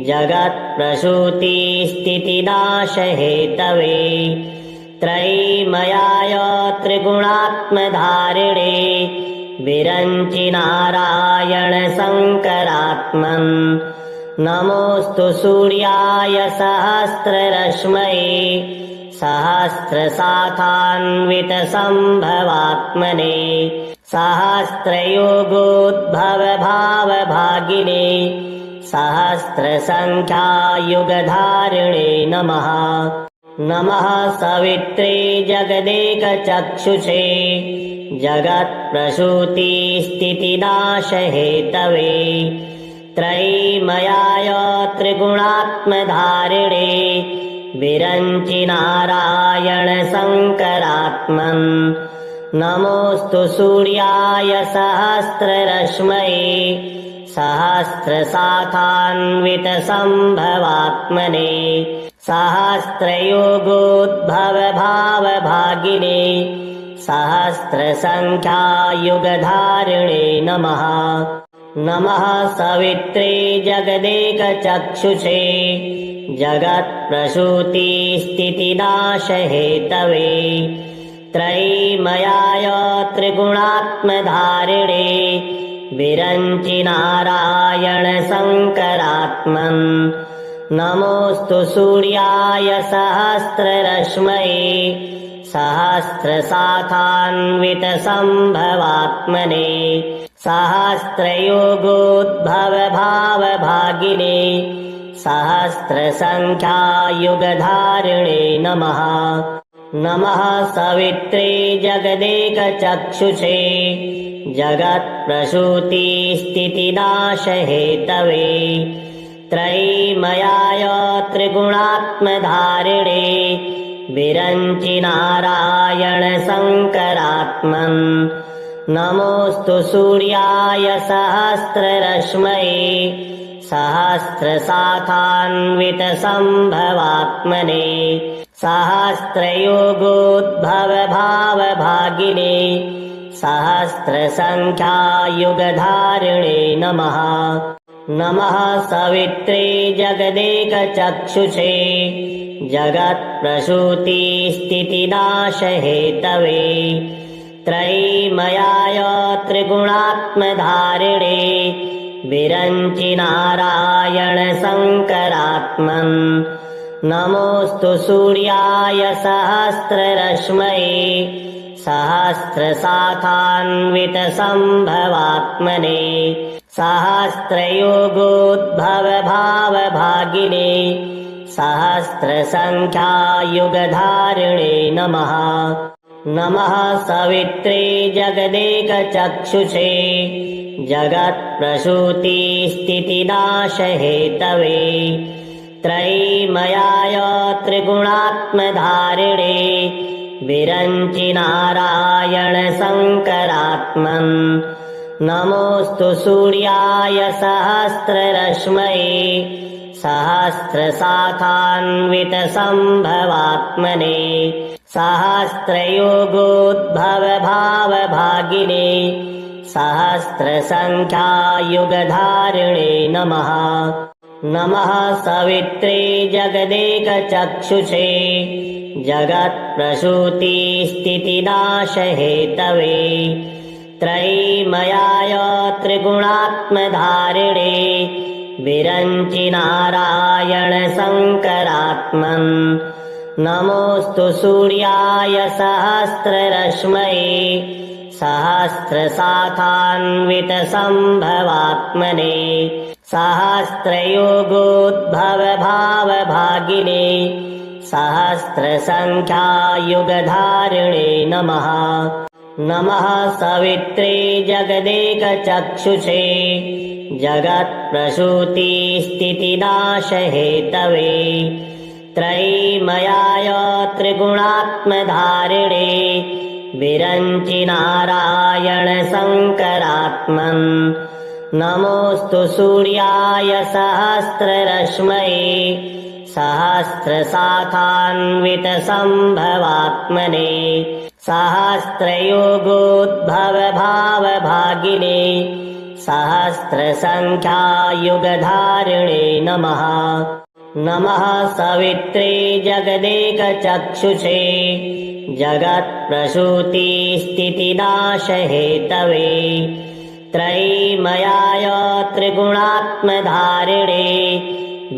जगत्प्रसूतिस्थितिनाशहेतवे त्रयीमयाय त्रिगुणात्मधारिणे विरञ्चि नारायण शङ्करात्मन् नमोऽस्तु सूर्याय सहस्ररश्मये सहस्रशाखान्वितसम्भवात्मने सहस्रयोगोद्भवभावभागिने सहस्रसङ्ख्यायुगधारिणे नमः। नमः सवित्रे जगदेकचक्षुषे जगत्प्रसूतिस्थितिनाशहेतवे त्रयीमयाय त्रिगुणात्मधारिणे विरञ्चि नारायण शङ्करात्मन् नमोऽस्तु सूर्याय सहस्ररश्मये सहस्रशाखान्वितसम्भवात्मने सहस्रयोगोद्भवभावभागिने सहस्रसङ्ख्यायुगधारिणे नमः। नमः सवित्रे जगदेकचक्षुषे जगत्प्रसूतिस्थितिनाशहेतवे त्रयीमयाय त्रिगुणात्मधारिणे विरञ्चि नारायण शङ्करात्मन्। नमोऽस्तु सूर्याय सहस्ररश्मये सहस्रशाखान्वितसम्भवात्मने सहस्रयोगोद्भवभावभागिने सहस्रसङ्ख्यायुगधारिणे नमः। नमः सवित्रे जगदेकचक्षुषे जगत्प्रसूतिस्थितिनाशहेतवे त्रयीमयाय त्रिगुणात्मधारिणे विरञ्चि नारायण शङ्करात्मन्। नमोऽस्तु सूर्याय सहस्ररश्मये सहस्रशाखान्वितसम्भवात्मने सहस्रयोगोद्भवभावभागिने सहस्रसङ्ख्यायुगधारिणे नमः। नमः सवित्रे जगदेकचक्षुषे जगत्प्रसूतिस्थितिनाशहेतवे त्रयीमयाय त्रिगुणात्मधारिणे विरञ्चि नारायण शङ्करात्मन्। नमोऽस्तु सूर्याय सहस्ररश्मये सहस्रशाखान्वितसम्भवात्मने सहस्रयोगोद्भवभावभागिने सहस्रसङ्ख्यायुगधारिणे नमः। नमः सवित्रे जगदेकचक्षुषे जगत्प्रसूतिस्थितिनाशहेतवे त्रयीमयाय त्रिगुणात्मधारिणे विरञ्चि नारायण शङ्करात्मन्। नमोऽस्तु सूर्याय सहस्ररश्मये सहस्रशाखान्वितसम्भवात्मने सहस्रयोगोद्भवभावभागिने सहस्रसङ्ख्यायुगधारिणे नमः। नमः सवित्रे जगदेकचक्षुषे जगत्प्रसूतिस्थितिनाशहेतवे त्रयीमयाय त्रिगुणात्मधारिणे विरञ्चि नारायण शङ्करात्मन्। नमोऽस्तु सूर्याय सहस्ररश्मये सहस्रशाखान्वितसम्भवात्मने सहस्रयोगोद्भवभावभागिने सहस्रसङ्ख्यायुगधारिणे नमः। नमः सवित्रे जगदेकचक्षुषे जगत्प्रसूतिस्थितिनाशहेतवे त्रयीमयाय त्रिगुणात्मधारिणे विरञ्चि नारायण शङ्करात्मन्। नमोऽस्तु सूर्याय सहस्ररश्मये सहस्रशाखान्वितसम्भवात्मने सहस्रयोगोद्भवभावभागिने सहस्रसङ्ख्यायुगधारिणे नमः। नमः सवित्रे जगदेकचक्षुषे जगत्प्रसूतिस्थितिनाशहेतवे त्रयीमयाय त्रिगुणात्मधारिणे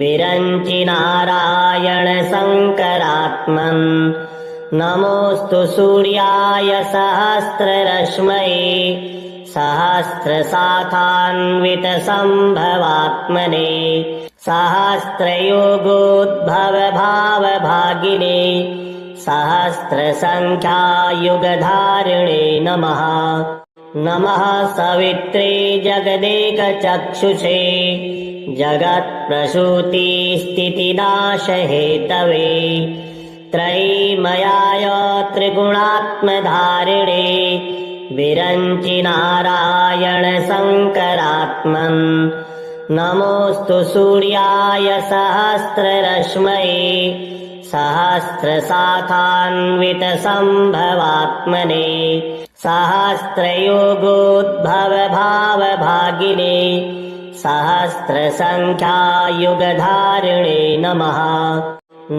विरञ्चि नारायण शङ्करात्मन्। नमोऽस्तु सूर्याय सहस्ररश्मये सहस्रशाखान्वितसम्भवात्मने सहस्रयोगोद्भवभावभागिने सहस्रसङ्ख्यायुगधारिणे नमः। नमः सवित्रे जगदेकचक्षुषे जगत्प्रसूतिस्थितिनाशहेतवे त्रयीमयाय त्रिगुणात्मधारिणे विरञ्चि नारायण शङ्करात्मन् नमोऽस्तु सूर्याय सहस्ररश्मये सहस्रशाखान्वितसम्भवात्मने सहस्रयोगोद्भवभावभागिने सहस्रसङ्ख्यायुगधारिणे नमः।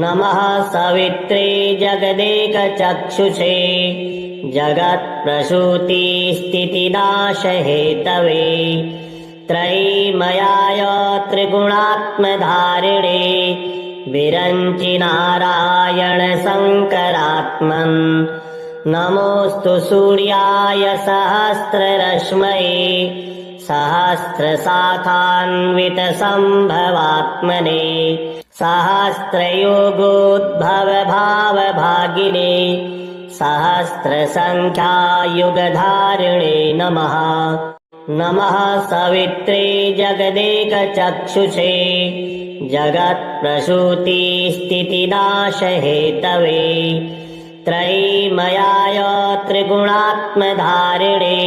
नमः सवित्रे जगदेकचक्षुषे जगत्प्रसूतिस्थितिनाशहेतवे त्रयीमयाय त्रिगुणात्मधारिणे विरञ्चि नारायण शङ्करात्मन् नमोऽस्तु सूर्याय सहस्ररश्मये सहस्रशाखान्वितसम्भवात्मने सहस्रयोगोद्भवभावभागिने सहस्रसङ्ख्यायुगधारिणे नमः। नमः सवित्रे जगदेकचक्षुषे जगत्प्रसूतिस्थितिनाशहेतवे त्रयीमयाय त्रिगुणात्मधारिणे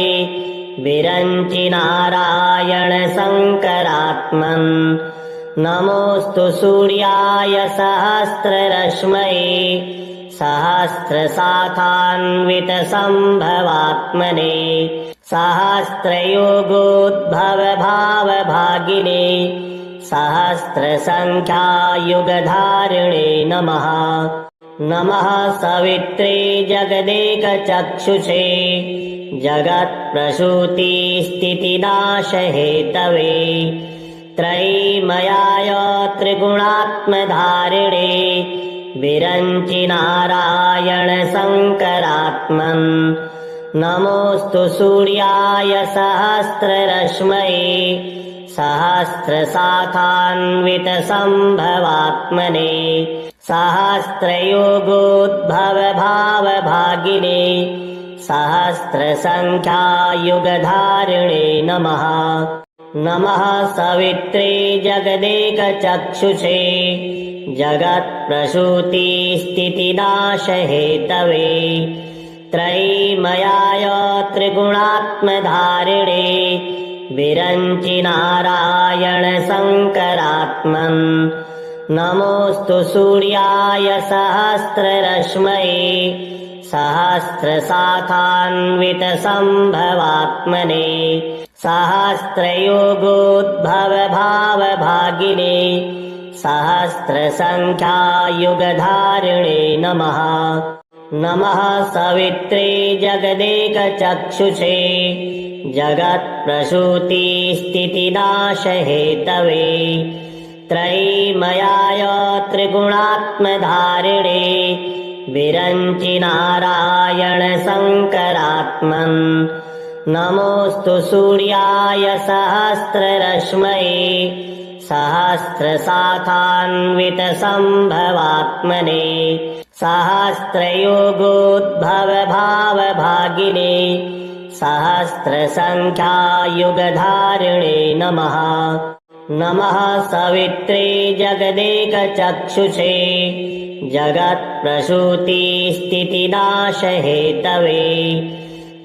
विरञ्चि नारायण शङ्करात्मन् नमोऽस्तु सूर्याय सहस्ररश्मये सहस्रशाखान्वितसम्भवात्मने सहस्रयोगोद्भवभावभागिने सहस्रसङ्ख्यायुगधारिणे नमः। नमः सवित्रे जगदेकचक्षुषे जगत्प्रसूतिस्थितिनाशहेतवे त्रयीमयाय त्रिगुणात्मधारिणे विरञ्चि नारायण शङ्करात्मन् नमोऽस्तु सूर्याय सहस्ररश्मये सहस्रशाखान्वितसम्भवात्मने सहस्रयोगोद्भवभावभागिने सहस्रसङ्ख्यायुगधारिणे नमः। नमः सवित्रे जगदेकचक्षुषे जगत्प्रसूतिस्थितिनाशहेतवे त्रयीमयाय त्रिगुणात्मधारिणे विरञ्चि नारायण शङ्करात्मन् नमोऽस्तु सूर्याय सहस्ररश्मये सहस्रशाखान्वितसम्भवात्मने सहस्रयोगोद्भवभावभागिने सहस्रसङ्ख्यायुगधारिणे नमः। नमः सवित्रे जगदेकचक्षुषे जगत्प्रसूतिस्थितिनाशहेतवे त्रयीमयाय त्रिगुणात्मधारिणे विरञ्चि नारायण शङ्करात्मन् नमोऽस्तु सूर्याय सहस्ररश्मये सहस्रशाखान्वितसम्भवात्मने सहस्रयोगोद्भवभावभागिने सहस्रसङ्ख्यायुगधारिणे नमः। नमः सवित्रे जगदेकचक्षुषे जगत्प्रसूतिस्थितिनाशहेतवे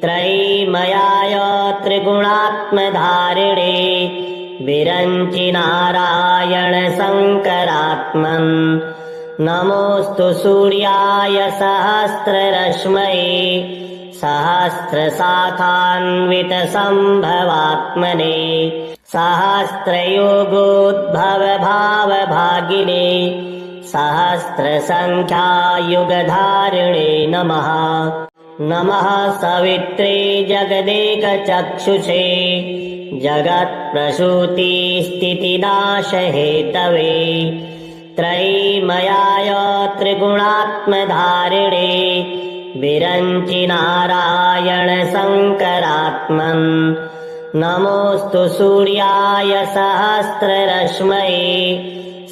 त्रयीमयाय त्रिगुणात्मधारिणे विरञ्चि नारायण शङ्करात्मन् नमोऽस्तु सूर्याय सहस्ररश्मये सहस्रशाखान्वितसम्भवात्मने सहस्रयोगोद्भवभावभागिने सहस्रसङ्ख्यायुगधारिणे नमः। नमः सवित्रे जगदेकचक्षुषे जगत्प्रसूतिस्थितिनाशहेतवे त्रयीमयाय त्रिगुणात्मधारिणे विरञ्चि नारायण शङ्करात्मन् नमोऽस्तु सूर्याय सहस्ररश्मये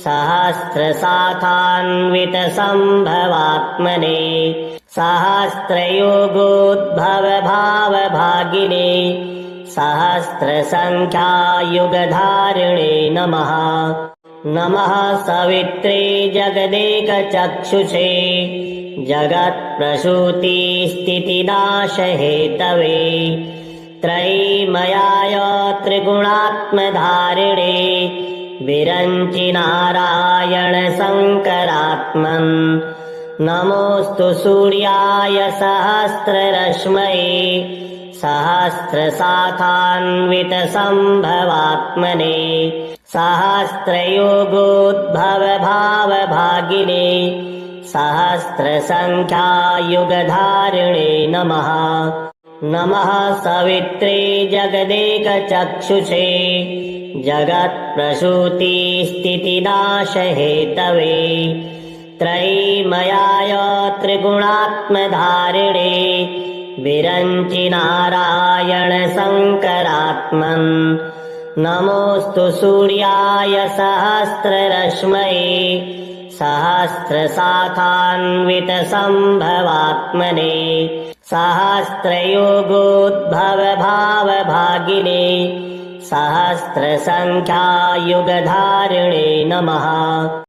सहस्रशाखान्वितसम्भवात्मने सहस्रयोगोद्भवभावभागिने सहस्रसङ्ख्यायुगधारिणे नमः। नमः सवित्रे जगदेकचक्षुषे जगत्प्रसूतिस्थितिनाशहेतवे त्रयीमयाय त्रिगुणात्मधारिणे विरञ्चि नारायण शङ्करात्मन् नमोऽस्तु सूर्याय सहस्ररश्मये सहस्रशाखान्वितसम्भवात्मने सहस्रयोगोद्भवभावभागिने सहस्रसङ्ख्यायुगधारिणे नमः नमः सवित्रे जगदेकचक्षुषे जगत्प्रसूतिस्थितिनाशहेतवे त्रयीमयाय त्रिगुणात्मधारिणे विरञ्चि नारायण शङ्करात्मन् नमोऽस्तु सूर्याय सहस्ररश्मये सहस्रशाखान्वितसम्भवात्मने सहस्रयोगोद्भवभावभागिने सहस्रसङ्ख्यायुगधारिणे नमः।